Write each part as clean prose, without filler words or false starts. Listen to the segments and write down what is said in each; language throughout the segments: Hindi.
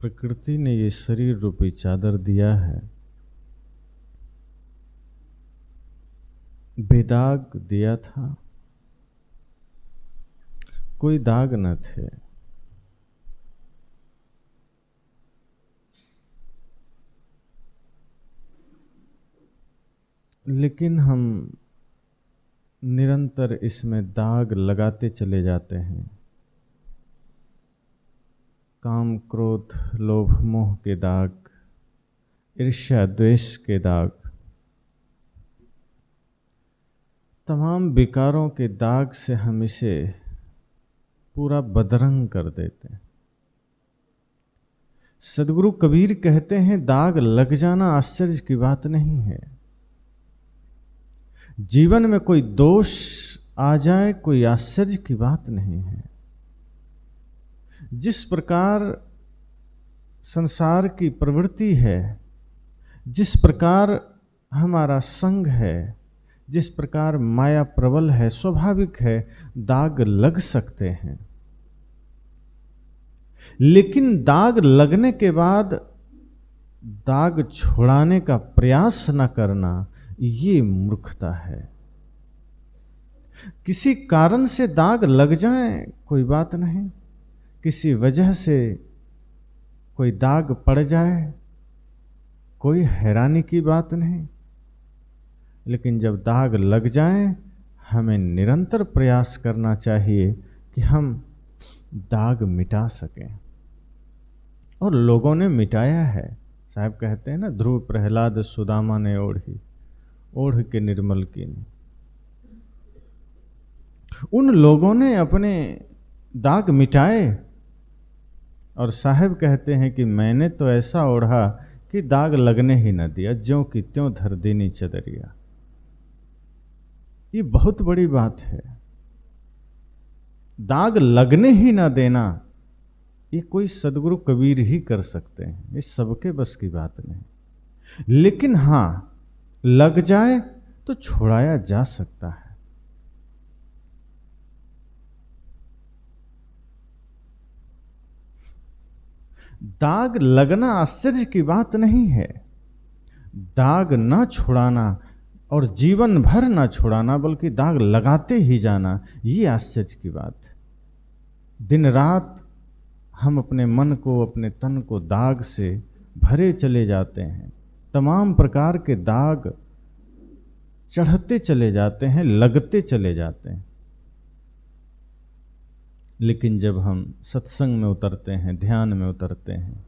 प्रकृति ने ये शरीर रूपी चादर दिया है, बेदाग दिया था, कोई दाग न थे। लेकिन हम निरंतर इसमें दाग लगाते चले जाते हैं। काम, क्रोध, लोभ, मोह के दाग, ईर्ष्या, द्वेष के दाग, तमाम विकारों के दाग से हम इसे पूरा बदरंग कर देते हैं। सदगुरु कबीर कहते हैं, दाग लग जाना आश्चर्य की बात नहीं है। जीवन में कोई दोष आ जाए कोई आश्चर्य की बात नहीं है। जिस प्रकार संसार की प्रवृत्ति है, जिस प्रकार हमारा संग है, जिस प्रकार माया प्रबल है, स्वाभाविक है दाग लग सकते हैं। लेकिन दाग लगने के बाद दाग छुड़ाने का प्रयास न करना, ये मूर्खता है। किसी कारण से दाग लग जाए कोई बात नहीं, किसी वजह से कोई दाग पड़ जाए कोई हैरानी की बात नहीं। लेकिन जब दाग लग जाए हमें निरंतर प्रयास करना चाहिए कि हम दाग मिटा सकें। और लोगों ने मिटाया है। साहब कहते हैं ना, ध्रुव प्रहलाद सुदामा ने ओढ़ी, ओढ़ के निर्मल कीनी। उन लोगों ने अपने दाग मिटाए। और साहब कहते हैं कि मैंने तो ऐसा ओढ़ा कि दाग लगने ही न दिया, ज्यों की त्यों धर देनी चदरिया। ये बहुत बड़ी बात है। दाग लगने ही ना देना, ये कोई सदगुरु कबीर ही कर सकते हैं, ये सबके बस की बात नहीं। लेकिन हां, लग जाए तो छुड़ाया जा सकता है। दाग लगना आश्चर्य की बात नहीं है। दाग ना छुड़ाना और जीवन भर ना छुड़ाना, बल्कि दाग लगाते ही जाना, ये आश्चर्य की बात है। दिन रात हम अपने मन को, अपने तन को दाग से भरे चले जाते हैं। तमाम प्रकार के दाग चढ़ते चले जाते हैं, लगते चले जाते हैं। लेकिन जब हम सत्संग में उतरते हैं, ध्यान में उतरते हैं,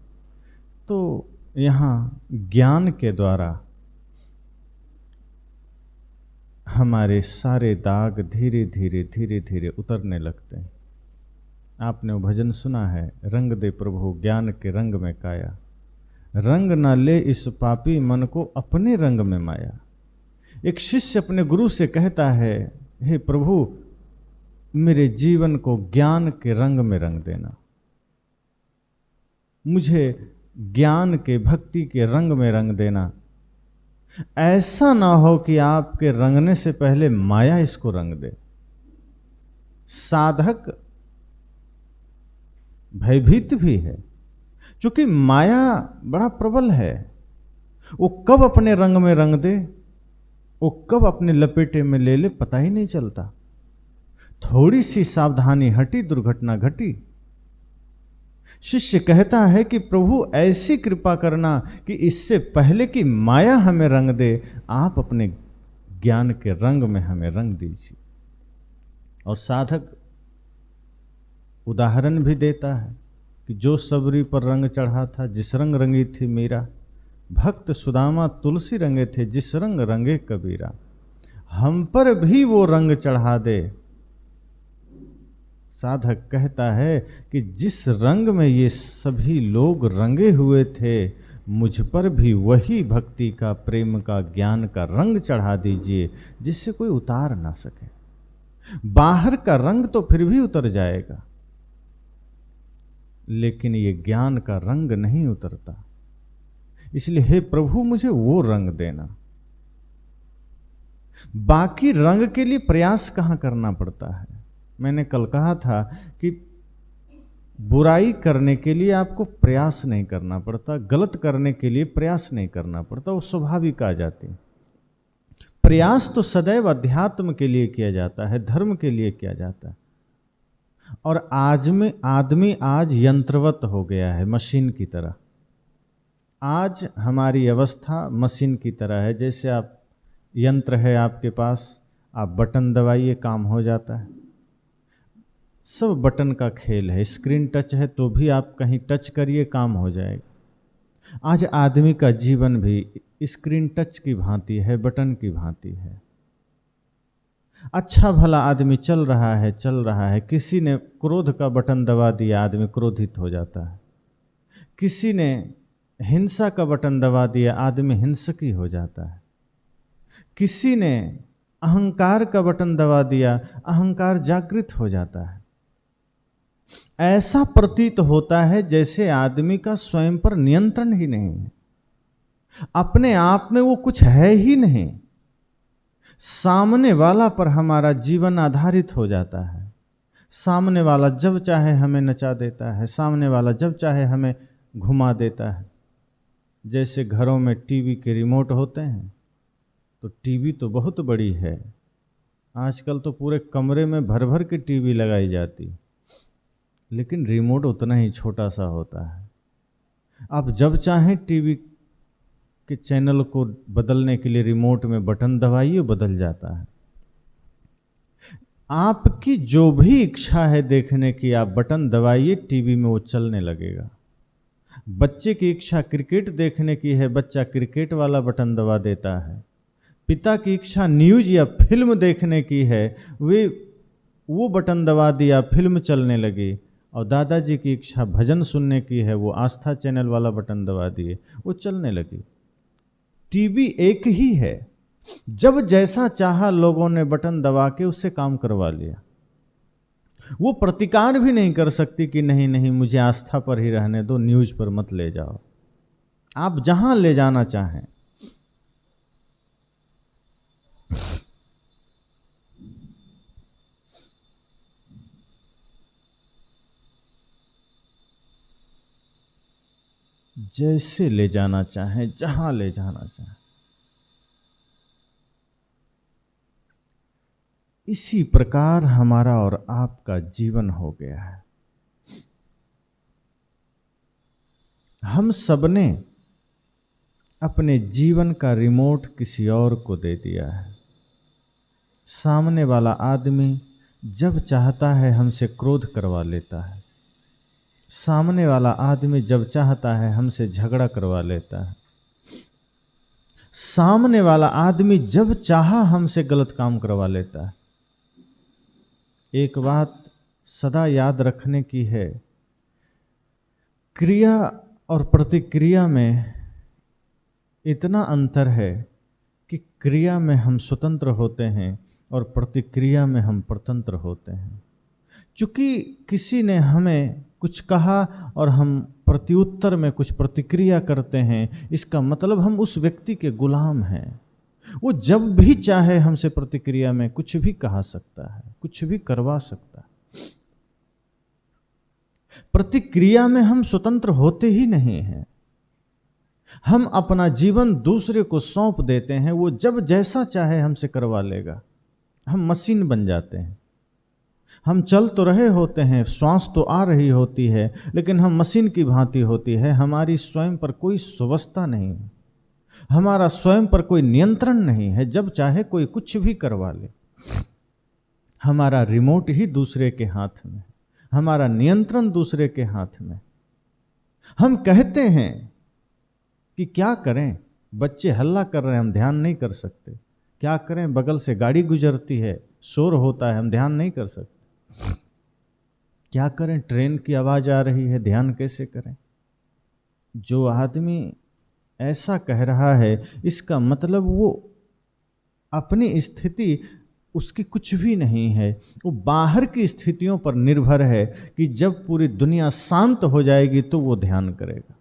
तो यहाँ ज्ञान के द्वारा हमारे सारे दाग धीरे धीरे धीरे धीरे उतरने लगते हैं। आपने वो भजन सुना है, रंग दे प्रभु ज्ञान के रंग में काया, रंग ना ले इस पापी मन को अपने रंग में माया। एक शिष्य अपने गुरु से कहता है, हे प्रभु मेरे जीवन को ज्ञान के रंग में रंग देना, मुझे ज्ञान के, भक्ति के रंग में रंग देना। ऐसा ना हो कि आपके रंगने से पहले माया इसको रंग दे। साधक भयभीत भी है, क्योंकि माया बड़ा प्रबल है। वो कब अपने रंग में रंग दे, वो कब अपने लपेटे में ले ले, पता ही नहीं चलता। थोड़ी सी सावधानी हटी, दुर्घटना घटी। शिष्य कहता है कि प्रभु ऐसी कृपा करना कि इससे पहले कि माया हमें रंग दे, आप अपने ज्ञान के रंग में हमें रंग दीजिए। और साधक उदाहरण भी देता है कि जो सबरी पर रंग चढ़ा था, जिस रंग रंगी थी मीरा, भक्त सुदामा तुलसी रंगे थे, जिस रंग रंगे कबीरा। हम पर भी वो रंग चढ़ा दे। साधक कहता है कि जिस रंग में ये सभी लोग रंगे हुए थे, मुझ पर भी वही भक्ति का, प्रेम का, ज्ञान का रंग चढ़ा दीजिए, जिससे कोई उतार ना सके। बाहर का रंग तो फिर भी उतर जाएगा, लेकिन ये ज्ञान का रंग नहीं उतरता। इसलिए हे प्रभु मुझे वो रंग देना। बाकी रंग के लिए प्रयास कहां करना पड़ता है। मैंने कल कहा था कि बुराई करने के लिए आपको प्रयास नहीं करना पड़ता, गलत करने के लिए प्रयास नहीं करना पड़ता, वो स्वाभाविक आ जाती है। प्रयास तो सदैव अध्यात्म के लिए किया जाता है, धर्म के लिए किया जाता है। और आदमी आज यंत्रवत हो गया है, मशीन की तरह। आज हमारी अवस्था मशीन की तरह है। जैसे आप यंत्र है आपके पास, आप बटन दबाइए काम हो जाता है। सब बटन का खेल है। स्क्रीन टच है तो भी आप कहीं टच करिए काम हो जाएगा। आज आदमी का जीवन भी स्क्रीन टच की भांति है, बटन की भांति है। अच्छा भला आदमी चल रहा है। किसी ने क्रोध का बटन दबा दिया, आदमी क्रोधित हो जाता है। किसी ने हिंसा का बटन दबा दिया, आदमी हिंसकी हो जाता है। किसी ने अहंकार का बटन दबा दिया, अहंकार जागृत हो जाता है। ऐसा प्रतीत होता है जैसे आदमी का स्वयं पर नियंत्रण ही नहीं है, अपने आप में वो कुछ है ही नहीं। सामने वाला पर हमारा जीवन आधारित हो जाता है। सामने वाला जब चाहे हमें नचा देता है, सामने वाला जब चाहे हमें घुमा देता है। जैसे घरों में टीवी के रिमोट होते हैं, तो टीवी तो बहुत बड़ी है, आजकल तो पूरे कमरे में भर भर के टीवी लगाई जाती, लेकिन रिमोट उतना ही छोटा सा होता है। आप जब चाहें टीवी के चैनल को बदलने के लिए रिमोट में बटन दबाइए, बदल जाता है। आपकी जो भी इच्छा है देखने की, आप बटन दबाइए, टीवी में वो चलने लगेगा। बच्चे की इच्छा क्रिकेट देखने की है, बच्चा क्रिकेट वाला बटन दबा देता है। पिता की इच्छा न्यूज या फिल्म देखने की है, वो बटन दबा दिया, फिल्म चलने लगी। और दादाजी की इच्छा भजन सुनने की है, वो आस्था चैनल वाला बटन दबा दिए, वो चलने लगी। टीवी एक ही है, जब जैसा चाहा लोगों ने बटन दबा के उससे काम करवा लिया। वो प्रतिकार भी नहीं कर सकती कि नहीं नहीं मुझे आस्था पर ही रहने दो, न्यूज पर मत ले जाओ। आप जहां ले जाना चाहें। जैसे ले जाना चाहें, जहां ले जाना चाहें। इसी प्रकार हमारा और आपका जीवन हो गया है। हम सबने अपने जीवन का रिमोट किसी और को दे दिया है। सामने वाला आदमी जब चाहता है हमसे क्रोध करवा लेता है। सामने वाला आदमी जब चाहता है हमसे झगड़ा करवा लेता है। सामने वाला आदमी जब चाहा हमसे गलत काम करवा लेता है। एक बात सदा याद रखने की है, क्रिया और प्रतिक्रिया में इतना अंतर है कि क्रिया में हम स्वतंत्र होते हैं और प्रतिक्रिया में हम परतंत्र होते हैं। चूंकि किसी ने हमें कुछ कहा और हम प्रत्युत्तर में कुछ प्रतिक्रिया करते हैं, इसका मतलब हम उस व्यक्ति के गुलाम हैं। वो जब भी चाहे हमसे प्रतिक्रिया में कुछ भी कहा सकता है, कुछ भी करवा सकता है। प्रतिक्रिया में हम स्वतंत्र होते ही नहीं हैं। हम अपना जीवन दूसरे को सौंप देते हैं, वो जब जैसा चाहे हमसे करवा लेगा। हम मशीन बन जाते हैं। हम चल तो रहे होते हैं, श्वास तो आ रही होती है, लेकिन हम मशीन की भांति होती है। हमारी स्वयं पर कोई स्वावस्था नहीं है, हमारा स्वयं पर कोई नियंत्रण नहीं है। जब चाहे कोई कुछ भी करवा ले। हमारा रिमोट ही दूसरे के हाथ में, हमारा नियंत्रण दूसरे के हाथ में। हम कहते हैं कि क्या करें, बच्चे हल्ला कर रहे हैं, हम ध्यान नहीं कर सकते। क्या करें, बगल से गाड़ी गुजरती है, शोर होता है, हम ध्यान नहीं कर सकते। क्या करें, ट्रेन की आवाज़ आ रही है, ध्यान कैसे करें। जो आदमी ऐसा कह रहा है, इसका मतलब वो अपनी स्थिति उसकी कुछ भी नहीं है। वो बाहर की स्थितियों पर निर्भर है कि जब पूरी दुनिया शांत हो जाएगी तो वो ध्यान करेगा।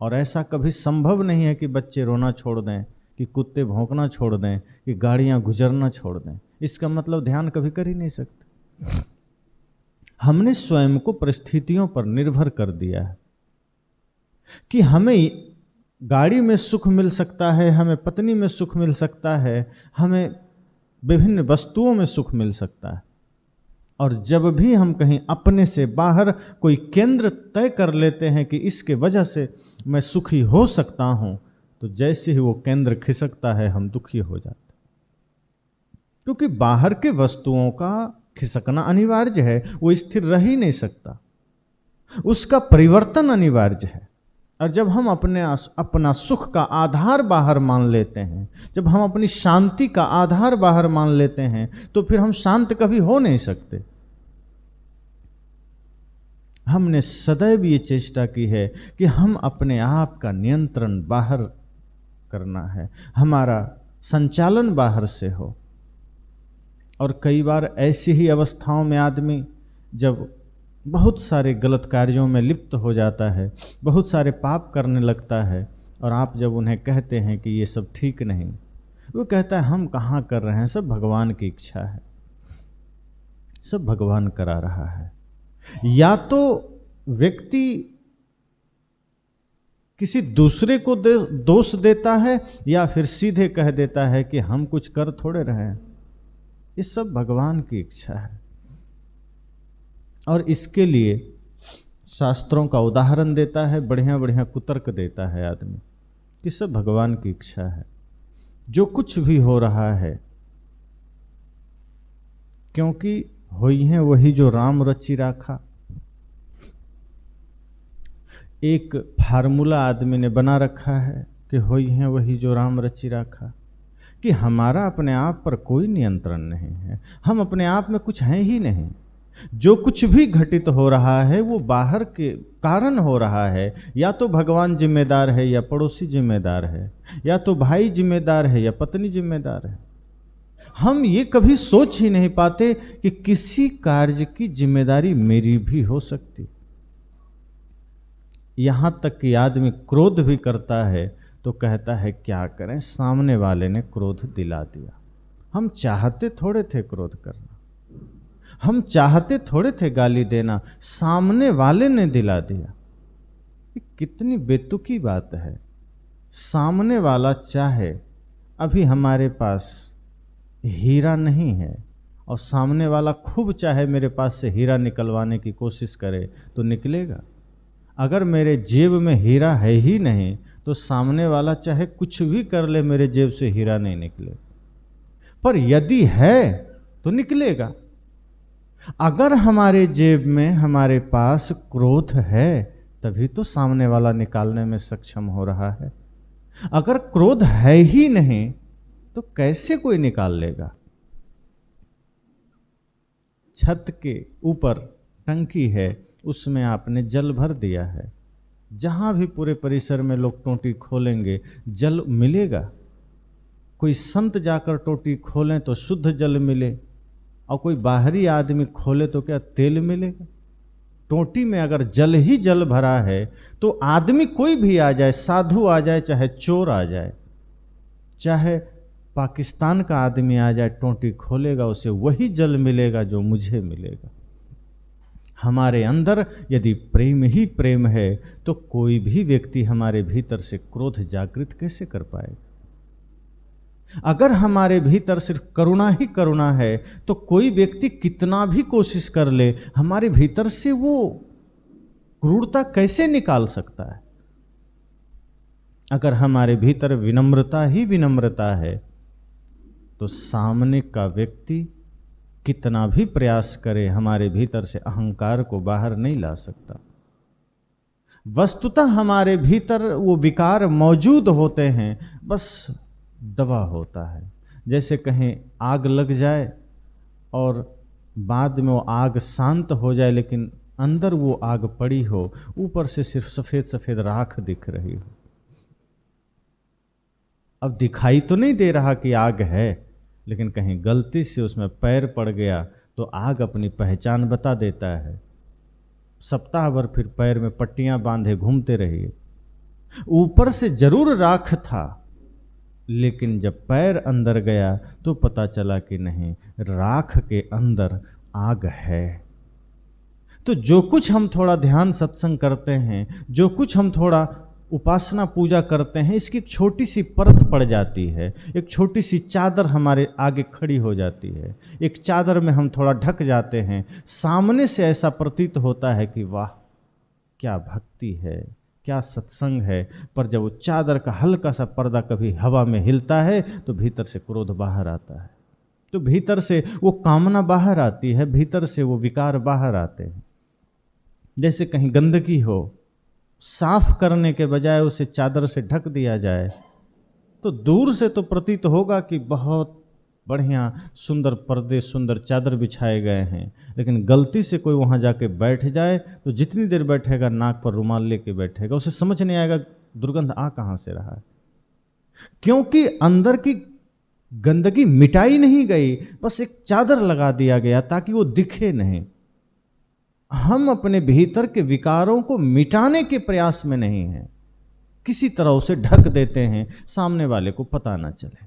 और ऐसा कभी संभव नहीं है कि बच्चे रोना छोड़ दें, कि कुत्ते भौंकना छोड़ दें, कि गाड़ियां गुजरना छोड़ दें। इसका मतलब ध्यान कभी कर ही नहीं सकते। हमने स्वयं को परिस्थितियों पर निर्भर कर दिया है कि हमें गाड़ी में सुख मिल सकता है, हमें पत्नी में सुख मिल सकता है, हमें विभिन्न वस्तुओं में सुख मिल सकता है। और जब भी हम कहीं अपने से बाहर कोई केंद्र तय कर लेते हैं कि इसके वजह से मैं सुखी हो सकता हूं, तो जैसे ही वो केंद्र खिसकता है हम दुखी हो जाते हैं। क्योंकि बाहर के वस्तुओं का खिसकना अनिवार्य है, वो स्थिर रह ही नहीं सकता, उसका परिवर्तन अनिवार्य है। और जब हम अपना सुख का आधार बाहर मान लेते हैं, जब हम अपनी शांति का आधार बाहर मान लेते हैं, तो फिर हम शांत कभी हो नहीं सकते। हमने सदैव ये चेष्टा की है कि हम अपने आप का नियंत्रण बाहर करना है, हमारा संचालन बाहर से हो। और कई बार ऐसी ही अवस्थाओं में आदमी जब बहुत सारे गलत कार्यों में लिप्त हो जाता है, बहुत सारे पाप करने लगता है, और आप जब उन्हें कहते हैं कि ये सब ठीक नहीं, वो कहता है हम कहाँ कर रहे हैं, सब भगवान की इच्छा है, सब भगवान करा रहा है। या तो व्यक्ति किसी दूसरे को दोष देता है, या फिर सीधे कह देता है कि हम कुछ कर थोड़े रहे हैं, ये सब भगवान की इच्छा है। और इसके लिए शास्त्रों का उदाहरण देता है, बढ़िया बढ़िया कुतर्क देता है आदमी कि सब भगवान की इच्छा है, जो कुछ भी हो रहा है, क्योंकि होई है वही जो राम रचि राखा। एक फार्मूला आदमी ने बना रखा है कि होई है वही जो राम रचि राखा, कि हमारा अपने आप पर कोई नियंत्रण नहीं है, हम अपने आप में कुछ हैं ही नहीं। जो कुछ भी घटित हो रहा है वो बाहर के कारण हो रहा है, या तो भगवान जिम्मेदार है, या पड़ोसी जिम्मेदार है, या तो भाई जिम्मेदार है, या पत्नी जिम्मेदार है। हम ये कभी सोच ही नहीं पाते कि किसी कार्य की जिम्मेदारी मेरी भी हो सकती। यहां तक कि आदमी क्रोध भी करता है तो कहता है क्या करें, सामने वाले ने क्रोध दिला दिया। हम चाहते थोड़े थे क्रोध करना, हम चाहते थोड़े थे गाली देना, सामने वाले ने दिला दिया। कितनी बेतुकी बात है। सामने वाला चाहे अभी हमारे पास हीरा नहीं है, और सामने वाला खूब चाहे मेरे पास से हीरा निकलवाने की कोशिश करे तो निकलेगा। अगर मेरे जेब में हीरा है ही नहीं तो सामने वाला चाहे कुछ भी कर ले, मेरे जेब से हीरा नहीं निकले। पर यदि है तो निकलेगा। अगर हमारे जेब में, हमारे पास क्रोध है, तभी तो सामने वाला निकालने में सक्षम हो रहा है। अगर क्रोध है ही नहीं तो कैसे कोई निकाल लेगा। छत के ऊपर टंकी है, उसमें आपने जल भर दिया है, जहां भी पूरे परिसर में लोग टोटी खोलेंगे जल मिलेगा। कोई संत जाकर टोटी खोलें तो शुद्ध जल मिले, और कोई बाहरी आदमी खोले तो क्या तेल मिलेगा। टोटी में अगर जल ही जल भरा है तो आदमी कोई भी आ जाए, साधु आ जाए, चाहे चोर आ जाए, चाहे पाकिस्तान का आदमी आ जाए, टोटी खोलेगा उसे वही जल मिलेगा जो मुझे मिलेगा। हमारे अंदर यदि प्रेम ही प्रेम है तो कोई भी व्यक्ति हमारे भीतर से क्रोध जागृत कैसे कर पाएगा। अगर हमारे भीतर सिर्फ करुणा ही करुणा है तो कोई व्यक्ति कितना भी कोशिश कर ले, हमारे भीतर से वो क्रूरता कैसे निकाल सकता है। अगर हमारे भीतर विनम्रता ही विनम्रता है तो सामने का व्यक्ति कितना भी प्रयास करे, हमारे भीतर से अहंकार को बाहर नहीं ला सकता। वस्तुतः हमारे भीतर वो विकार मौजूद होते हैं, बस दबा होता है। जैसे कहीं आग लग जाए और बाद में वो आग शांत हो जाए, लेकिन अंदर वो आग पड़ी हो, ऊपर से सिर्फ सफ़ेद सफ़ेद राख दिख रही हो। अब दिखाई तो नहीं दे रहा कि आग है, लेकिन कहीं गलती से उसमें पैर पड़ गया तो आग अपनी पहचान बता देता है। सप्ताह भर फिर पैर में पट्टियां बांधे घूमते रहिए। ऊपर से जरूर राख था, लेकिन जब पैर अंदर गया तो पता चला कि नहीं, राख के अंदर आग है। तो जो कुछ हम थोड़ा ध्यान सत्संग करते हैं, जो कुछ हम थोड़ा उपासना पूजा करते हैं, इसकी एक छोटी सी परत पड़ जाती है, एक छोटी सी चादर हमारे आगे खड़ी हो जाती है, एक चादर में हम थोड़ा ढक जाते हैं। सामने से ऐसा प्रतीत होता है कि वाह क्या भक्ति है, क्या सत्संग है, पर जब वो चादर का हल्का सा पर्दा कभी हवा में हिलता है तो भीतर से क्रोध बाहर आता है, तो भीतर से वो कामना बाहर आती है, भीतर से वो विकार बाहर आते हैं। जैसे कहीं गंदगी हो, साफ करने के बजाय उसे चादर से ढक दिया जाए तो दूर से तो प्रतीत होगा कि बहुत बढ़िया सुंदर पर्दे, सुंदर चादर बिछाए गए हैं, लेकिन गलती से कोई वहाँ जाके बैठ जाए तो जितनी देर बैठेगा नाक पर रुमाल लेके बैठेगा, उसे समझ नहीं आएगा दुर्गंध आ कहाँ से रहा है, क्योंकि अंदर की गंदगी मिटाई नहीं गई, बस एक चादर लगा दिया गया ताकि वो दिखे नहीं। हम अपने भीतर के विकारों को मिटाने के प्रयास में नहीं हैं, किसी तरह उसे ढक देते हैं सामने वाले को पता ना चले,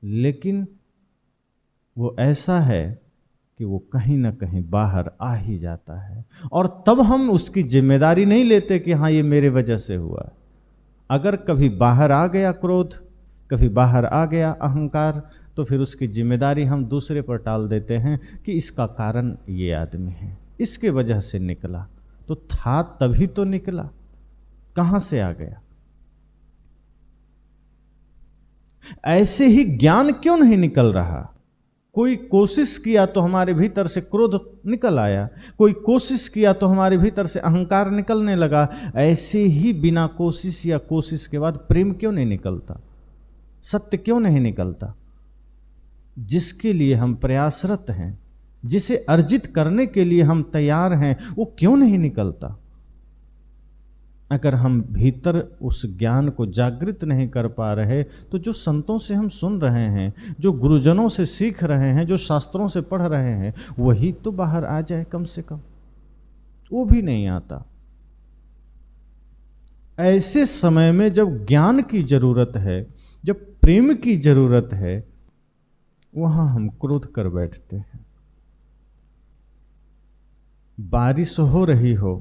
लेकिन वो ऐसा है कि वो कहीं ना कहीं बाहर आ ही जाता है, और तब हम उसकी जिम्मेदारी नहीं लेते कि हाँ ये मेरे वजह से हुआ। अगर कभी बाहर आ गया क्रोध, कभी बाहर आ गया अहंकार, तो फिर उसकी जिम्मेदारी हम दूसरे पर टाल देते हैं कि इसका कारण ये आदमी है, इसके वजह से निकला, तो था तभी तो निकला, कहां से आ गया। ऐसे ही ज्ञान क्यों नहीं निकल रहा? कोई कोशिश किया तो हमारे भीतर से क्रोध निकल आया, कोई कोशिश किया तो हमारे भीतर से अहंकार निकलने लगा। ऐसे ही बिना कोशिश या कोशिश के बाद प्रेम क्यों नहीं निकलता, सत्य क्यों नहीं निकलता? जिसके लिए हम प्रयासरत हैं, जिसे अर्जित करने के लिए हम तैयार हैं, वो क्यों नहीं निकलता? अगर हम भीतर उस ज्ञान को जागृत नहीं कर पा रहे तो जो संतों से हम सुन रहे हैं, जो गुरुजनों से सीख रहे हैं, जो शास्त्रों से पढ़ रहे हैं, वही तो बाहर आ जाए कम से कम, वो भी नहीं आता। ऐसे समय में जब ज्ञान की जरूरत है, जब प्रेम की जरूरत है, वहां हम क्रोध कर बैठते हैं। बारिश हो रही हो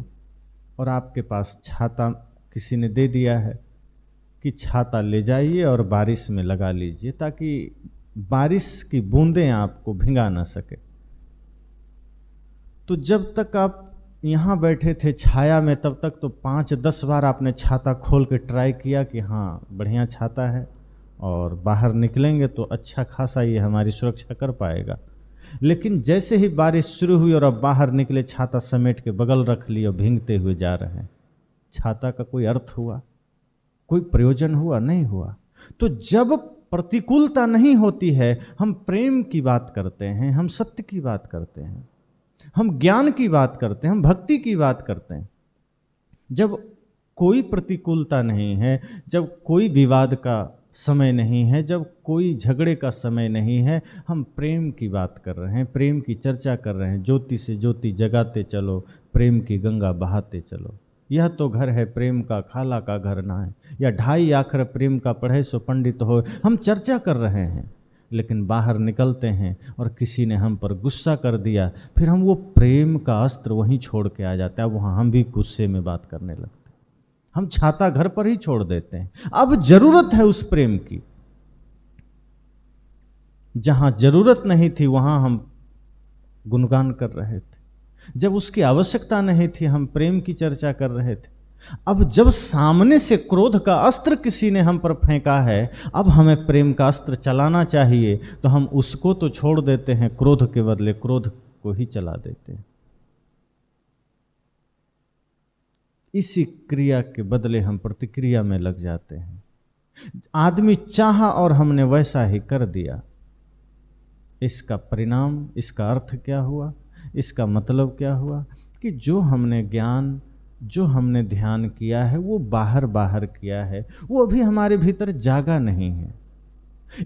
और आपके पास छाता किसी ने दे दिया है कि छाता ले जाइए और बारिश में लगा लीजिए ताकि बारिश की बूंदें आपको भिंगा ना सके। तो जब तक आप यहाँ बैठे थे छाया में, तब तक तो 5-10 बार आपने छाता खोल के ट्राई किया कि हाँ बढ़िया छाता है और बाहर निकलेंगे तो अच्छा खासा ये हमारी सुरक्षा कर पाएगा। लेकिन जैसे ही बारिश शुरू हुई और अब बाहर निकले, छाता समेट के बगल रख लिया और भींगते हुए जा रहे हैं। छाता का कोई अर्थ हुआ, कोई प्रयोजन हुआ? नहीं हुआ। तो जब प्रतिकूलता नहीं होती है, हम प्रेम की बात करते हैं, हम सत्य की बात करते हैं, हम ज्ञान की बात करते हैं, हम भक्ति की बात करते हैं। जब कोई प्रतिकूलता नहीं है, जब कोई विवाद का समय नहीं है, जब कोई झगड़े का समय नहीं है, हम प्रेम की बात कर रहे हैं, प्रेम की चर्चा कर रहे हैं। ज्योति से ज्योति जगाते चलो, प्रेम की गंगा बहाते चलो। यह तो घर है प्रेम का, खाला का घर ना है, या 2.5 आखर प्रेम का पढ़े सो पंडित हो। हम चर्चा कर रहे हैं, लेकिन बाहर निकलते हैं और किसी ने हम पर गुस्सा कर दिया, फिर हम वो प्रेम का अस्त्र वहीं छोड़ के आ जाते हैं। वहाँ हम भी गुस्से में बात करने लगते हैं, हम छाता घर पर ही छोड़ देते हैं। अब जरूरत है उस प्रेम की, जहां जरूरत नहीं थी वहां हम गुणगान कर रहे थे, जब उसकी आवश्यकता नहीं थी हम प्रेम की चर्चा कर रहे थे। अब जब सामने से क्रोध का अस्त्र किसी ने हम पर फेंका है, अब हमें प्रेम का अस्त्र चलाना चाहिए, तो हम उसको तो छोड़ देते हैं, क्रोध के बदले क्रोध को ही चला देते हैं। इसी क्रिया के बदले हम प्रतिक्रिया में लग जाते हैं। आदमी चाहा और हमने वैसा ही कर दिया। इसका परिणाम, इसका अर्थ क्या हुआ, इसका मतलब क्या हुआ कि जो हमने ज्ञान, जो हमने ध्यान किया है वो बाहर बाहर किया है, वो अभी हमारे भीतर जागा नहीं है,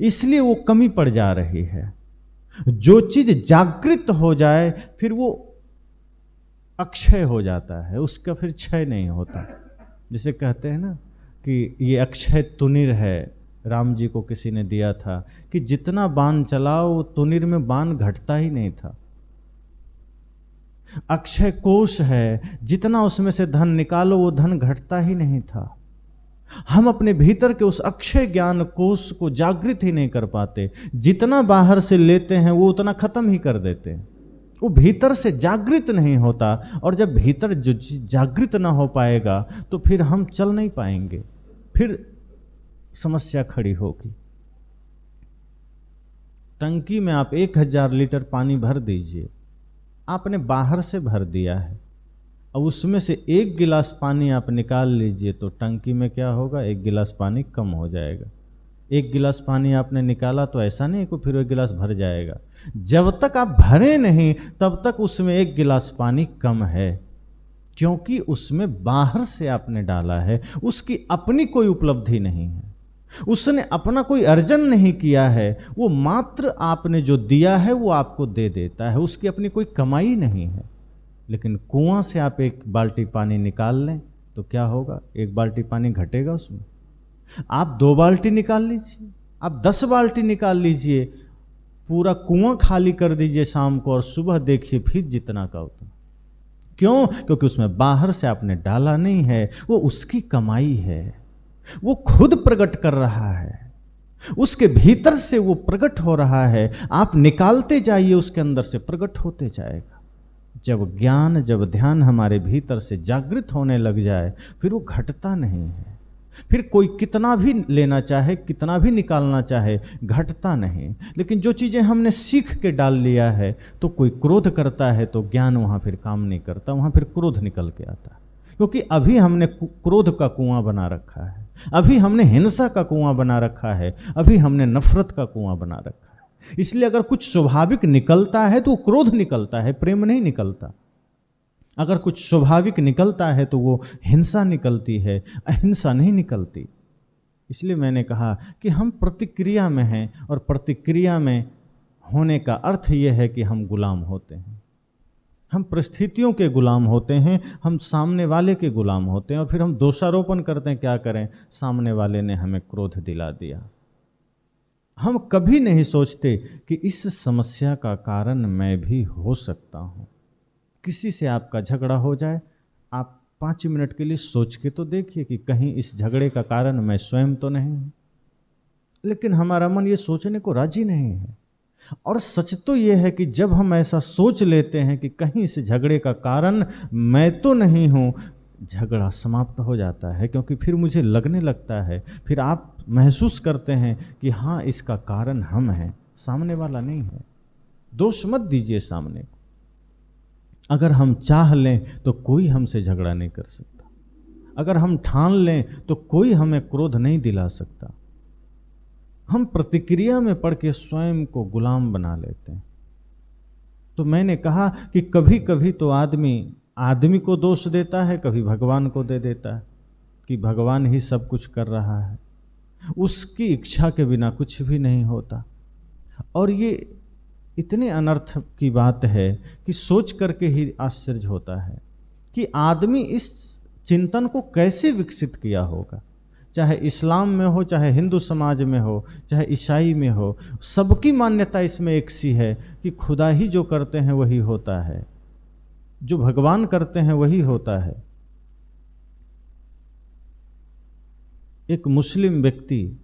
इसलिए वो कमी पड़ जा रही है। जो चीज जागृत हो जाए फिर वो अक्षय हो जाता है, उसका फिर क्षय नहीं होता। जिसे कहते हैं ना कि ये अक्षय तुनिर है, राम जी को किसी ने दिया था कि जितना बाण चलाओ तुनिर में बाण घटता ही नहीं था। अक्षय कोष है, जितना उसमें से धन निकालो वो धन घटता ही नहीं था। हम अपने भीतर के उस अक्षय ज्ञान कोष को जागृत ही नहीं कर पाते। जितना बाहर से लेते हैं वो उतना खत्म ही कर देते हैं, वो भीतर से जागृत नहीं होता। और जब भीतर जो जागृत ना हो पाएगा तो फिर हम चल नहीं पाएंगे, फिर समस्या खड़ी होगी। टंकी में आप 1000 लीटर पानी भर दीजिए, आपने बाहर से भर दिया है, अब उसमें से 1 गिलास पानी आप निकाल लीजिए तो टंकी में क्या होगा, 1 गिलास पानी कम हो जाएगा। 1 गिलास पानी आपने निकाला तो ऐसा नहीं कि फिर 1 गिलास भर जाएगा। जब तक आप भरे नहीं तब तक उसमें 1 गिलास पानी कम है, क्योंकि उसमें बाहर से आपने डाला है, उसकी अपनी कोई उपलब्धि नहीं है, उसने अपना कोई अर्जन नहीं किया है, वो मात्र आपने जो दिया है वो आपको दे देता है, उसकी अपनी कोई कमाई नहीं है। लेकिन कुआं से आप 1 बाल्टी पानी निकाल लें तो क्या होगा, 1 बाल्टी पानी घटेगा उसमें। आप 2 बाल्टी निकाल लीजिए, आप 10 बाल्टी निकाल लीजिए, पूरा कुआं खाली कर दीजिए शाम को और सुबह देखिए फिर जितना का उतना। क्यों? क्योंकि उसमें बाहर से आपने डाला नहीं है, वो उसकी कमाई है, वो खुद प्रकट कर रहा है, उसके भीतर से वो प्रकट हो रहा है। आप निकालते जाइए, उसके अंदर से प्रकट होते जाएगा। जब ज्ञान, जब ध्यान हमारे भीतर से जागृत होने लग जाए फिर वो घटता नहीं है। फिर कोई कितना भी लेना चाहे, कितना भी निकालना चाहे, घटता नहीं। लेकिन जो चीज़ें हमने सीख के डाल लिया है, तो कोई क्रोध करता है तो ज्ञान वहाँ फिर काम नहीं करता, वहाँ फिर क्रोध निकल के आता है। क्योंकि अभी हमने क्रोध का कुआं बना रखा है, अभी हमने हिंसा का कुआं बना रखा है, अभी हमने नफरत का कुआं बना रखा है। इसलिए अगर कुछ स्वाभाविक निकलता है तो क्रोध निकलता है, प्रेम नहीं निकलता। अगर कुछ स्वाभाविक निकलता है तो वो हिंसा निकलती है, अहिंसा नहीं निकलती। इसलिए मैंने कहा कि हम प्रतिक्रिया में हैं, और प्रतिक्रिया में होने का अर्थ ये है कि हम गुलाम होते हैं, हम परिस्थितियों के गुलाम होते हैं, हम सामने वाले के गुलाम होते हैं, और फिर हम दोषारोपण करते हैं। क्या करें, सामने वाले ने हमें क्रोध दिला दिया। हम कभी नहीं सोचते कि इस समस्या का कारण मैं भी हो सकता हूँ। किसी से आपका झगड़ा हो जाए, आप 5 मिनट के लिए सोच के तो देखिए कि कहीं इस झगड़े का कारण मैं स्वयं तो नहीं हूँ। लेकिन हमारा मन ये सोचने को राजी नहीं है। और सच तो ये है कि जब हम ऐसा सोच लेते हैं कि कहीं इस झगड़े का कारण मैं तो नहीं हूँ, झगड़ा समाप्त हो जाता है। क्योंकि फिर मुझे लगने लगता है, फिर आप महसूस करते हैं कि हाँ, इसका कारण हम हैं, सामने वाला नहीं है। दोष मत दीजिए सामने को। अगर हम चाह लें तो कोई हमसे झगड़ा नहीं कर सकता, अगर हम ठान लें तो कोई हमें क्रोध नहीं दिला सकता। हम प्रतिक्रिया में पड़ के स्वयं को गुलाम बना लेते हैं। तो मैंने कहा कि कभी कभी तो आदमी को दोष देता है, कभी भगवान को दे देता है कि भगवान ही सब कुछ कर रहा है, उसकी इच्छा के बिना कुछ भी नहीं होता। और ये इतने अनर्थ की बात है कि सोच करके ही आश्चर्य होता है कि आदमी इस चिंतन को कैसे विकसित किया होगा। चाहे इस्लाम में हो, चाहे हिंदू समाज में हो, चाहे ईसाई में हो, सबकी मान्यता इसमें एक सी है कि खुदा ही जो करते हैं वही होता है, जो भगवान करते हैं वही होता है। एक मुस्लिम व्यक्ति,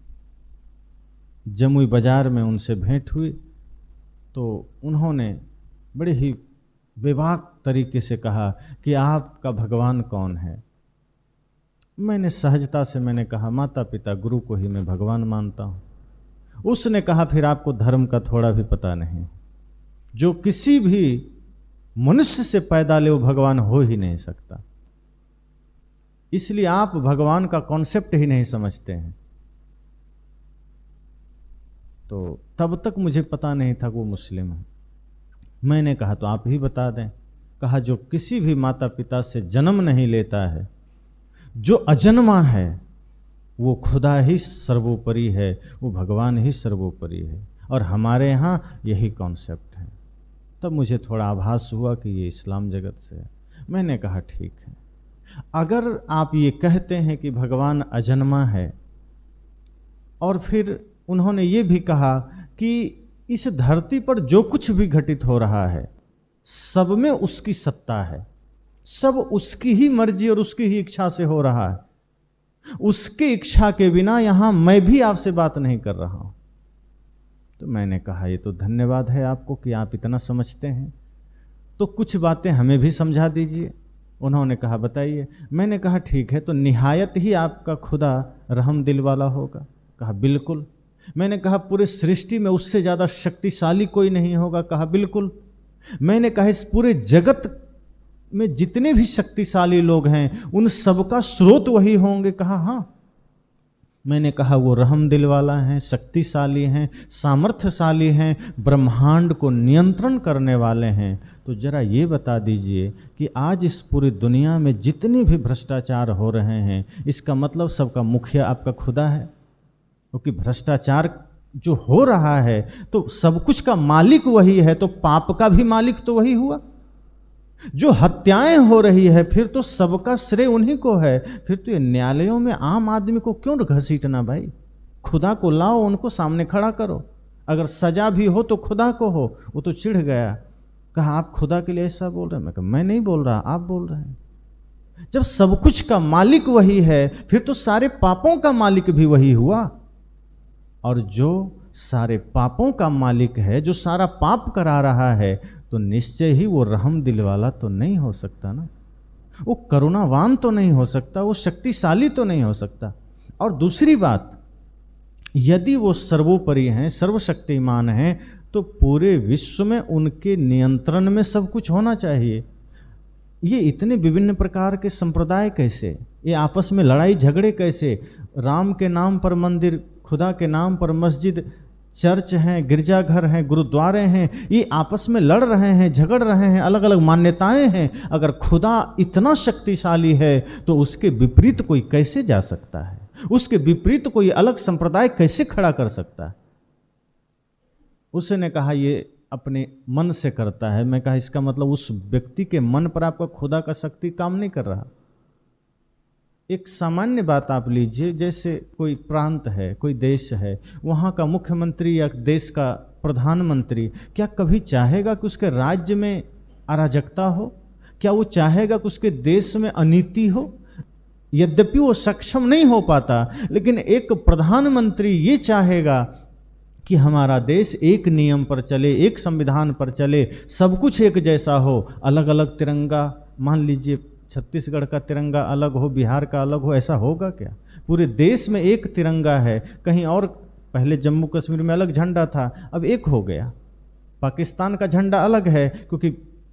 जमुई बाजार में उनसे भेंट हुई तो उन्होंने बड़े ही बेबाक तरीके से कहा कि आपका भगवान कौन है। मैंने सहजता से कहा माता पिता गुरु को ही मैं भगवान मानता हूँ। उसने कहा फिर आपको धर्म का थोड़ा भी पता नहीं, जो किसी भी मनुष्य से पैदा ले वो भगवान हो ही नहीं सकता, इसलिए आप भगवान का कॉन्सेप्ट ही नहीं समझते हैं। तो तब तक मुझे पता नहीं था वो मुस्लिम है। मैंने कहा तो आप ही बता दें। कहा जो किसी भी माता पिता से जन्म नहीं लेता है, जो अजन्मा है, वो खुदा ही सर्वोपरि है, वो भगवान ही सर्वोपरि है, और हमारे यहाँ यही कॉन्सेप्ट है। तब मुझे थोड़ा आभास हुआ कि ये इस्लाम जगत से है। मैंने कहा ठीक है, अगर आप ये कहते हैं कि भगवान अजन्मा है, और फिर उन्होंने ये भी कहा कि इस धरती पर जो कुछ भी घटित हो रहा है सब में उसकी सत्ता है, सब उसकी ही मर्जी और उसकी ही इच्छा से हो रहा है। उसकी इच्छा के बिना यहां मैं भी आपसे बात नहीं कर रहा हूं। तो मैंने कहा ये तो धन्यवाद है आपको कि आप इतना समझते हैं, तो कुछ बातें हमें भी समझा दीजिए। उन्होंने कहा बताइए। मैंने कहा ठीक है, तो निहायत ही आपका खुदा रहम दिल वाला होगा। कहा बिल्कुल। मैंने कहा पूरे सृष्टि में उससे ज़्यादा शक्तिशाली कोई नहीं होगा। कहा बिल्कुल। मैंने कहा इस पूरे जगत में जितने भी शक्तिशाली लोग हैं उन सबका स्रोत वही होंगे। कहा हाँ। मैंने कहा वो रहम दिल वाला है, शक्तिशाली हैं, सामर्थ्यशाली हैं, ब्रह्मांड को नियंत्रण करने वाले हैं। तो जरा ये बता दीजिए कि आज इस पूरी दुनिया में जितने भी भ्रष्टाचार हो रहे हैं, इसका मतलब सबका मुखिया आपका खुदा है? क्योंकि भ्रष्टाचार जो हो रहा है तो सब कुछ का मालिक वही है, तो पाप का भी मालिक तो वही हुआ। जो हत्याएं हो रही है फिर तो सबका श्रेय उन्हीं को है। फिर तो ये न्यायालयों में आम आदमी को क्यों घसीटना भाई? खुदा को लाओ, उनको सामने खड़ा करो। अगर सजा भी हो तो खुदा को हो। वो तो चिढ़ गया, कहा आप खुदा के लिए ऐसा बोल रहे हैं? मैं कहा मैं नहीं बोल रहा, आप बोल रहे हैं। जब सब कुछ का मालिक वही है फिर तो सारे पापों का मालिक भी वही हुआ। और जो सारे पापों का मालिक है, जो सारा पाप करा रहा है, तो निश्चय ही वो रहम दिल वाला तो नहीं हो सकता ना, वो करुणावान तो नहीं हो सकता, वो शक्तिशाली तो नहीं हो सकता। और दूसरी बात, यदि वो सर्वोपरि हैं, सर्वशक्तिमान हैं, तो पूरे विश्व में उनके नियंत्रण में सब कुछ होना चाहिए। ये इतने विभिन्न प्रकार के संप्रदाय कैसे, ये आपस में लड़ाई झगड़े कैसे? राम के नाम पर मंदिर, खुदा के नाम पर मस्जिद, चर्च हैं, गिरजाघर हैं, गुरुद्वारे हैं, ये आपस में लड़ रहे हैं, झगड़ रहे हैं, अलग अलग मान्यताएं हैं। अगर खुदा इतना शक्तिशाली है तो उसके विपरीत कोई कैसे जा सकता है? उसके विपरीत कोई अलग संप्रदाय कैसे खड़ा कर सकता है? उसने कहा ये अपने मन से करता है। मैं कहा इसका मतलब उस व्यक्ति के मन पर आपका खुदा का शक्ति काम नहीं कर रहा। एक सामान्य बात आप लीजिए, जैसे कोई प्रांत है, कोई देश है, वहाँ का मुख्यमंत्री या देश का प्रधानमंत्री क्या कभी चाहेगा कि उसके राज्य में अराजकता हो? क्या वो चाहेगा कि उसके देश में अनीति हो? यद्यपि वो सक्षम नहीं हो पाता, लेकिन एक प्रधानमंत्री ये चाहेगा कि हमारा देश एक नियम पर चले, एक संविधान पर चले, सब कुछ एक जैसा हो। अलग अलग तिरंगा, मान लीजिए छत्तीसगढ़ का तिरंगा अलग हो, बिहार का अलग हो, ऐसा होगा क्या? पूरे देश में एक तिरंगा है। कहीं और पहले जम्मू कश्मीर में अलग झंडा था, अब एक हो गया। पाकिस्तान का झंडा अलग है क्योंकि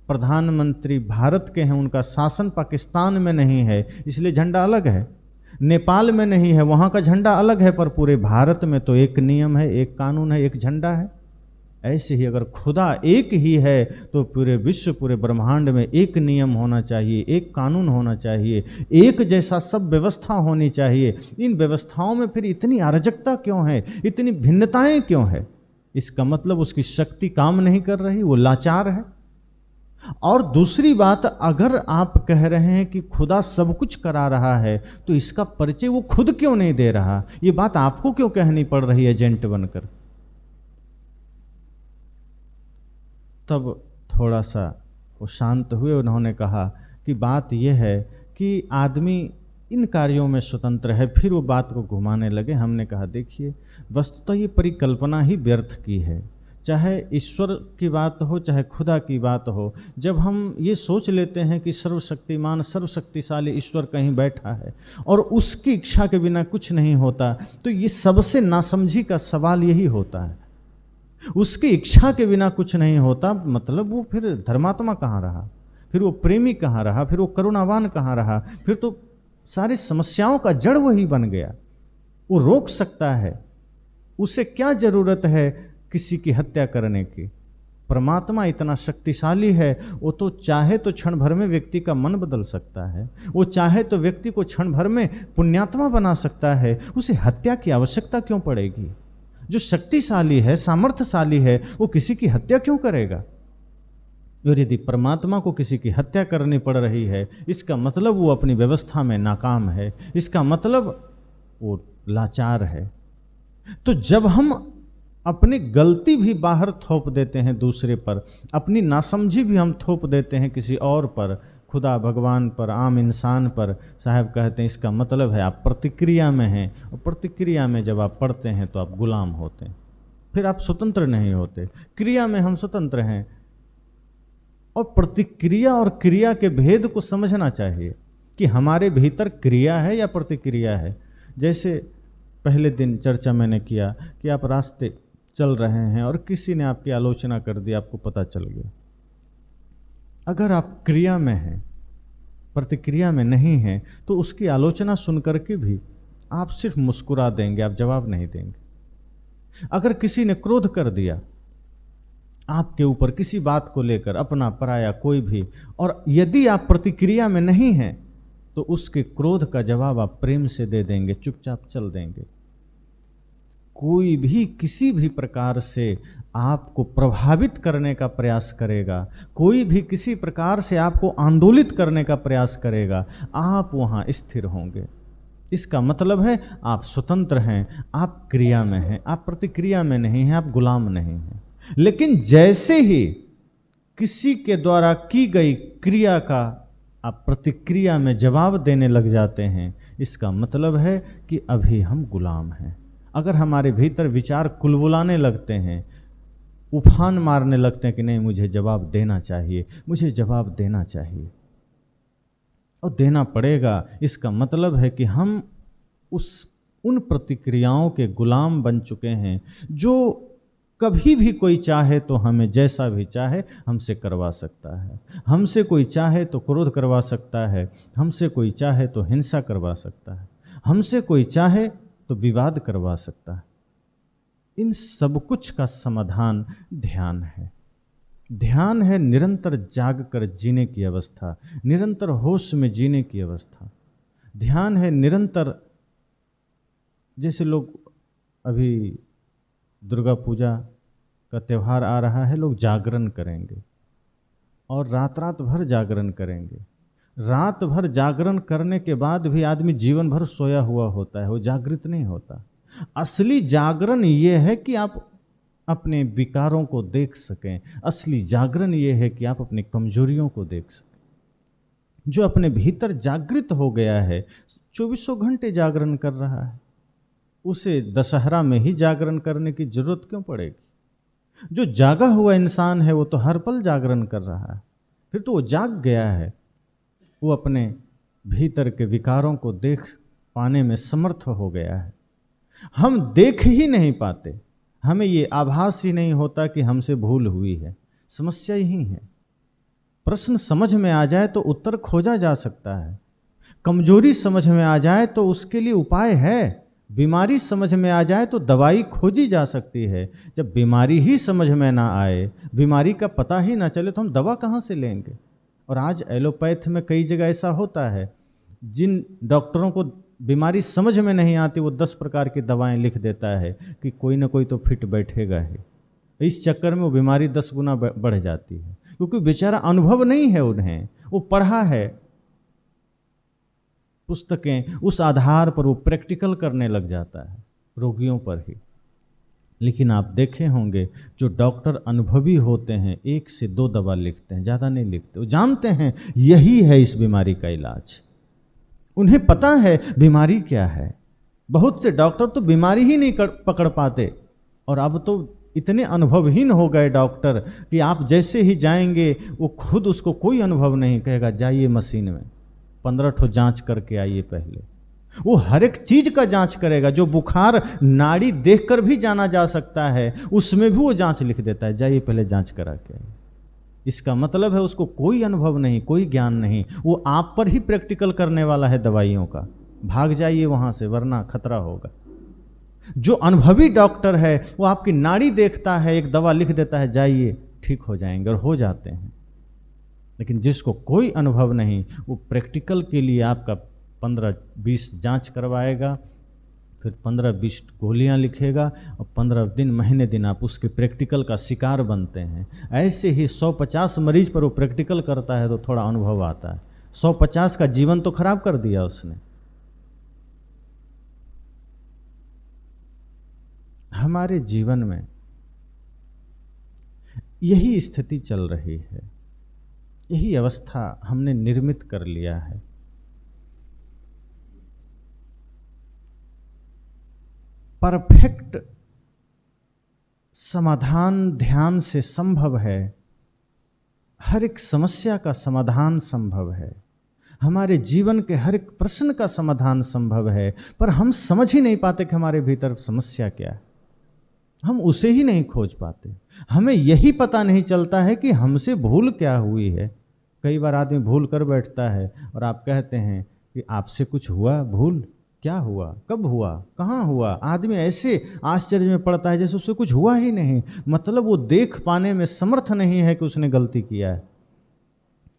प्रधानमंत्री भारत के हैं, उनका शासन पाकिस्तान में नहीं है, इसलिए झंडा अलग है। नेपाल में नहीं है, वहाँ का झंडा अलग है, पर पूरे भारत में तो एक नियम है, एक कानून है, एक झंडा है। ऐसे ही अगर खुदा एक ही है तो पूरे विश्व, पूरे ब्रह्मांड में एक नियम होना चाहिए, एक कानून होना चाहिए, एक जैसा सब व्यवस्था होनी चाहिए। इन व्यवस्थाओं में फिर इतनी अराजकता क्यों है, इतनी भिन्नताएं क्यों है? इसका मतलब उसकी शक्ति काम नहीं कर रही, वो लाचार है। और दूसरी बात, अगर आप कह रहे हैं कि खुदा सब कुछ करा रहा है तो इसका परिचय वो खुद क्यों नहीं दे रहा? ये बात आपको क्यों कहनी पड़ रही है एजेंट बनकर? तब थोड़ा सा वो शांत हुए। उन्होंने कहा कि बात यह है कि आदमी इन कार्यों में स्वतंत्र है। फिर वो बात को घुमाने लगे। हमने कहा देखिए, वस्तुतः ये परिकल्पना ही व्यर्थ की है। चाहे ईश्वर की बात हो, चाहे खुदा की बात हो, जब हम ये सोच लेते हैं कि सर्वशक्तिमान, सर्वशक्तिशाली ईश्वर कहीं बैठा है और उसकी इच्छा के बिना कुछ नहीं होता, तो ये सबसे नासमझी का सवाल यही होता है। उसकी इच्छा के बिना कुछ नहीं होता, मतलब वो फिर धर्मात्मा कहाँ रहा, फिर वो प्रेमी कहाँ रहा, फिर वो करुणावान कहाँ रहा? फिर तो सारी समस्याओं का जड़ वही बन गया। वो रोक सकता है, उसे क्या जरूरत है किसी की हत्या करने की? परमात्मा इतना शक्तिशाली है, वो तो चाहे तो क्षण भर में व्यक्ति का मन बदल सकता है, वो चाहे तो व्यक्ति को क्षण भर में पुण्यात्मा बना सकता है। उसे हत्या की आवश्यकता क्यों पड़ेगी? जो शक्तिशाली है, सामर्थ्यशाली है, वो किसी की हत्या क्यों करेगा? और यदि परमात्मा को किसी की हत्या करनी पड़ रही है, इसका मतलब वो अपनी व्यवस्था में नाकाम है, इसका मतलब वो लाचार है। तो जब हम अपनी गलती भी बाहर थोप देते हैं दूसरे पर, अपनी नासमझी भी हम थोप देते हैं किसी और पर, खुदा भगवान पर, आम इंसान पर। साहब कहते हैं इसका मतलब है आप प्रतिक्रिया में हैं, और प्रतिक्रिया में जब आप पढ़ते हैं तो आप गुलाम होते हैं, फिर आप स्वतंत्र नहीं होते। क्रिया में हम स्वतंत्र हैं, और प्रतिक्रिया और क्रिया के भेद को समझना चाहिए कि हमारे भीतर क्रिया है या प्रतिक्रिया है। जैसे पहले दिन चर्चा मैंने किया कि आप रास्ते चल रहे हैं और किसी ने आपकी आलोचना कर दी, आपको पता चल गया। अगर आप क्रिया में हैं, प्रतिक्रिया में नहीं हैं, तो उसकी आलोचना सुन करके भी आप सिर्फ मुस्कुरा देंगे, आप जवाब नहीं देंगे। अगर किसी ने क्रोध कर दिया आपके ऊपर किसी बात को लेकर, अपना पराया कोई भी, और यदि आप प्रतिक्रिया में नहीं हैं तो उसके क्रोध का जवाब आप प्रेम से दे देंगे, चुपचाप चल देंगे। कोई भी किसी भी प्रकार से आपको प्रभावित करने का प्रयास करेगा, कोई भी किसी प्रकार से आपको आंदोलित करने का प्रयास करेगा, आप वहाँ स्थिर होंगे। इसका मतलब है आप स्वतंत्र हैं, आप क्रिया में हैं, आप प्रतिक्रिया में नहीं हैं, आप गुलाम नहीं हैं। लेकिन जैसे ही किसी के द्वारा की गई क्रिया का आप प्रतिक्रिया में जवाब देने लग जाते हैं, इसका मतलब है कि अभी हम गुलाम हैं। अगर हमारे भीतर विचार कुलबुलाने लगते हैं, उफान मारने लगते हैं कि नहीं मुझे जवाब देना चाहिए, मुझे जवाब देना चाहिए, और देना पड़ेगा, इसका मतलब है कि हम उन प्रतिक्रियाओं के गुलाम बन चुके हैं जो कभी भी कोई चाहे तो हमें जैसा भी चाहे हमसे करवा सकता है। हमसे कोई चाहे तो क्रोध करवा सकता है, हमसे कोई चाहे तो हिंसा करवा सकता है, हमसे कोई चाहे तो विवाद करवा सकता है। इन सब कुछ का समाधान ध्यान है। ध्यान है निरंतर जाग कर जीने की अवस्था, निरंतर होश में जीने की अवस्था। ध्यान है निरंतर, जैसे लोग अभी दुर्गा पूजा का त्यौहार आ रहा है, लोग जागरण करेंगे और रात रात भर जागरण करेंगे। रात भर जागरण करने के बाद भी आदमी जीवन भर सोया हुआ होता है, वो जागृत नहीं होता। असली जागरण ये है कि आप अपने विकारों को देख सकें, असली जागरण ये है कि आप अपनी कमजोरियों को देख सकें। जो अपने भीतर जागृत हो गया है, 24 घंटे जागरण कर रहा है, उसे दशहरा में ही जागरण करने की जरूरत क्यों पड़ेगी? जो जागा हुआ इंसान है वो तो हर पल जागरण कर रहा है, फिर तो वो जाग गया है, वो अपने भीतर के विकारों को देख पाने में समर्थ हो गया है। हम देख ही नहीं पाते, हमें ये आभास ही नहीं होता कि हमसे भूल हुई है। समस्या यही है। प्रश्न समझ में आ जाए तो उत्तर खोजा जा सकता है, कमजोरी समझ में आ जाए तो उसके लिए उपाय है, बीमारी समझ में आ जाए तो दवाई खोजी जा सकती है। जब बीमारी ही समझ में ना आए, बीमारी का पता ही ना चले, तो हम दवा कहाँ से लेंगे? और आज एलोपैथ में कई जगह ऐसा होता है, जिन डॉक्टरों को बीमारी समझ में नहीं आती वो 10 प्रकार की दवाएं लिख देता है कि कोई ना कोई तो फिट बैठेगा ही। इस चक्कर में वो बीमारी 10 गुना बढ़ जाती है, क्योंकि बेचारा अनुभव नहीं है उन्हें, वो पढ़ा है पुस्तकें, उस आधार पर वो प्रैक्टिकल करने लग जाता है रोगियों पर ही। लेकिन आप देखे होंगे जो डॉक्टर अनुभवी होते हैं 1 से 2 दवा लिखते हैं, ज़्यादा नहीं लिखते। वो जानते हैं यही है इस बीमारी का इलाज, उन्हें पता है बीमारी क्या है। बहुत से डॉक्टर तो बीमारी ही नहीं पकड़ पाते, और अब तो इतने अनुभवहीन हो गए डॉक्टर कि आप जैसे ही जाएंगे वो खुद उसको कोई अनुभव नहीं, कहेगा जाइए मशीन में 15 ठो जांच करके आइए। पहले वो हर एक चीज का जांच करेगा, जो बुखार नाड़ी देखकर भी जाना जा सकता है उसमें भी वो जांच लिख देता है, जाइए पहले जांच करा के आइए। इसका मतलब है उसको कोई अनुभव नहीं, कोई ज्ञान नहीं, वो आप पर ही प्रैक्टिकल करने वाला है दवाइयों का। भाग जाइए वहां से वरना खतरा होगा। जो अनुभवी डॉक्टर है वो आपकी नाड़ी देखता है, एक दवा लिख देता है, जाइए ठीक हो जाएंगे, और हो जाते हैं। लेकिन जिसको कोई अनुभव नहीं, वो प्रैक्टिकल के लिए आपका 15-20 जांच करवाएगा, फिर 15-20 गोलियां लिखेगा, और 15 दिन महीने दिन आप उसके प्रैक्टिकल का शिकार बनते हैं। ऐसे ही 150 मरीज पर वो प्रैक्टिकल करता है तो थोड़ा अनुभव आता है। 150 का जीवन तो खराब कर दिया उसने। हमारे जीवन में यही स्थिति चल रही है, यही अवस्था हमने निर्मित कर लिया है। परफेक्ट समाधान ध्यान से संभव है, हर एक समस्या का समाधान संभव है, हमारे जीवन के हर एक प्रश्न का समाधान संभव है, पर हम समझ ही नहीं पाते कि हमारे भीतर समस्या क्या है। हम उसे ही नहीं खोज पाते, हमें यही पता नहीं चलता है कि हमसे भूल क्या हुई है। कई बार आदमी भूल कर बैठता है और आप कहते हैं कि आपसे कुछ हुआ, भूल क्या हुआ, कब हुआ, कहाँ हुआ। आदमी ऐसे आश्चर्य में पड़ता है जैसे उससे कुछ हुआ ही नहीं, मतलब वो देख पाने में समर्थ नहीं है कि उसने गलती किया है।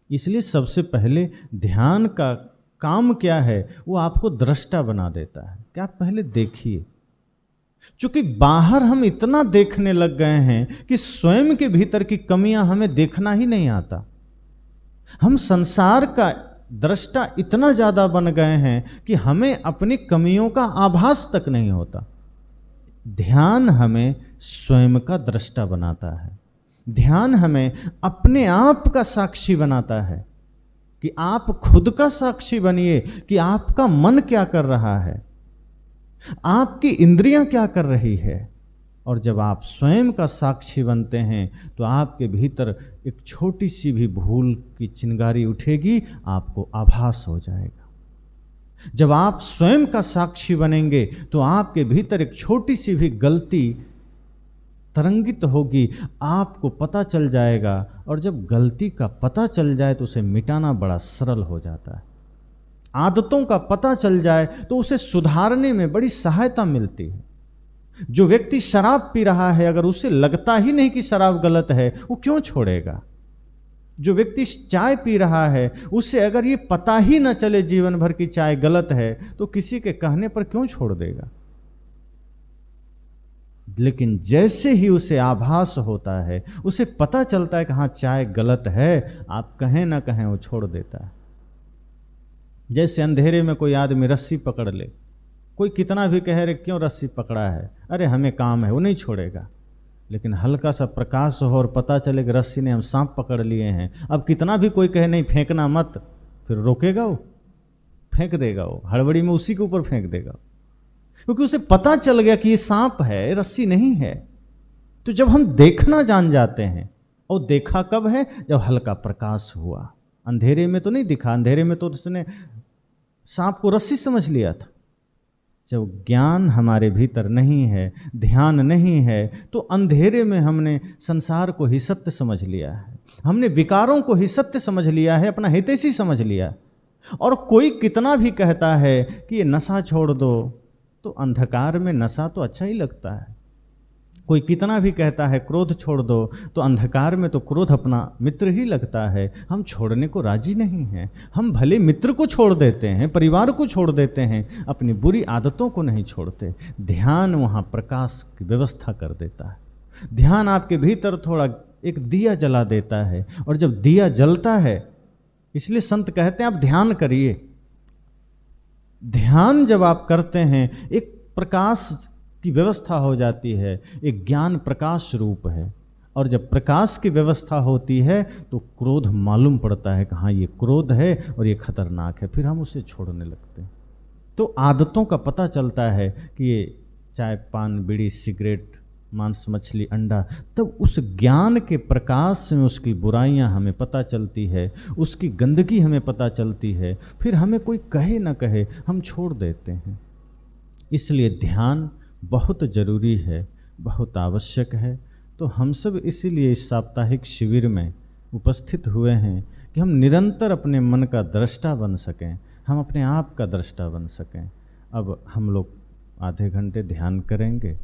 इसलिए सबसे पहले ध्यान का काम क्या है, वो आपको दृष्टा बना देता है कि आप पहले देखिए। चूंकि बाहर हम इतना देखने लग गए हैं कि स्वयं के भीतर की कमियां हमें देखना ही नहीं आता। हम संसार का दृष्टा इतना ज्यादा बन गए हैं कि हमें अपनी कमियों का आभास तक नहीं होता। ध्यान हमें स्वयं का दृष्टा बनाता है, ध्यान हमें अपने आप का साक्षी बनाता है कि आप खुद का साक्षी बनिए कि आपका मन क्या कर रहा है, आपकी इंद्रियां क्या कर रही है। और जब आप स्वयं का साक्षी बनते हैं तो आपके भीतर एक छोटी सी भी भूल की चिंगारी उठेगी, आपको आभास हो जाएगा। जब आप स्वयं का साक्षी बनेंगे तो आपके भीतर एक छोटी सी भी गलती तरंगित होगी, आपको पता चल जाएगा। और जब गलती का पता चल जाए तो उसे मिटाना बड़ा सरल हो जाता है। आदतों का पता चल जाए तो उसे सुधारने में बड़ी सहायता मिलती है। जो व्यक्ति शराब पी रहा है, अगर उसे लगता ही नहीं कि शराब गलत है, वो क्यों छोड़ेगा। जो व्यक्ति चाय पी रहा है, उससे अगर ये पता ही न चले जीवन भर की चाय गलत है, तो किसी के कहने पर क्यों छोड़ देगा। लेकिन जैसे ही उसे आभास होता है, उसे पता चलता है कि हाँ चाय गलत है, आप कहें ना कहें वो छोड़ देता है। जैसे अंधेरे में कोई आदमी रस्सी पकड़ ले, कोई कितना भी कहे रे क्यों रस्सी पकड़ा है, अरे हमें काम है, वो नहीं छोड़ेगा। लेकिन हल्का सा प्रकाश हो और पता चले कि रस्सी ने हम सांप पकड़ लिए हैं, अब कितना भी कोई कहे नहीं फेंकना मत, फिर रोकेगा वो, फेंक देगा वो, हड़बड़ी में उसी के ऊपर फेंक देगा, क्योंकि उसे पता चल गया कि ये सांप है, रस्सी नहीं है। तो जब हम देखना जान जाते हैं, और देखा कब है, जब हल्का प्रकाश हुआ। अंधेरे में तो नहीं दिखा, अंधेरे में तो उसने सांप को रस्सी समझ लिया था। जब ज्ञान हमारे भीतर नहीं है, ध्यान नहीं है, तो अंधेरे में हमने संसार को ही सत्य समझ लिया है, हमने विकारों को ही सत्य समझ लिया है, अपना हितैषी समझ लिया। और कोई कितना भी कहता है कि ये नशा छोड़ दो, तो अंधकार में नशा तो अच्छा ही लगता है। कोई कितना भी कहता है क्रोध छोड़ दो, तो अंधकार में तो क्रोध अपना मित्र ही लगता है। हम छोड़ने को राजी नहीं हैं। हम भले मित्र को छोड़ देते हैं, परिवार को छोड़ देते हैं, अपनी बुरी आदतों को नहीं छोड़ते। ध्यान वहाँ प्रकाश की व्यवस्था कर देता है। ध्यान आपके भीतर थोड़ा एक दिया जला देता है, और जब दिया जलता है, इसलिए संत कहते हैं आप ध्यान करिए। ध्यान जब आप करते हैं, एक प्रकाश की व्यवस्था हो जाती है, एक ज्ञान प्रकाश रूप है। और जब प्रकाश की व्यवस्था होती है तो क्रोध मालूम पड़ता है कि हाँ ये क्रोध है और ये खतरनाक है, फिर हम उसे छोड़ने लगते हैं। तो आदतों का पता चलता है कि ये चाय पान बीड़ी सिगरेट मांस मछली अंडा, तब उस ज्ञान के प्रकाश में उसकी बुराइयां हमें पता चलती है, उसकी गंदगी हमें पता चलती है। फिर हमें कोई कहे ना कहे, हम छोड़ देते हैं। इसलिए ध्यान बहुत जरूरी है, बहुत आवश्यक है। तो हम सब इसीलिए इस साप्ताहिक शिविर में उपस्थित हुए हैं कि हम निरंतर अपने मन का दृष्टा बन सकें, हम अपने आप का दृष्टा बन सकें। अब हम लोग आधे घंटे ध्यान करेंगे।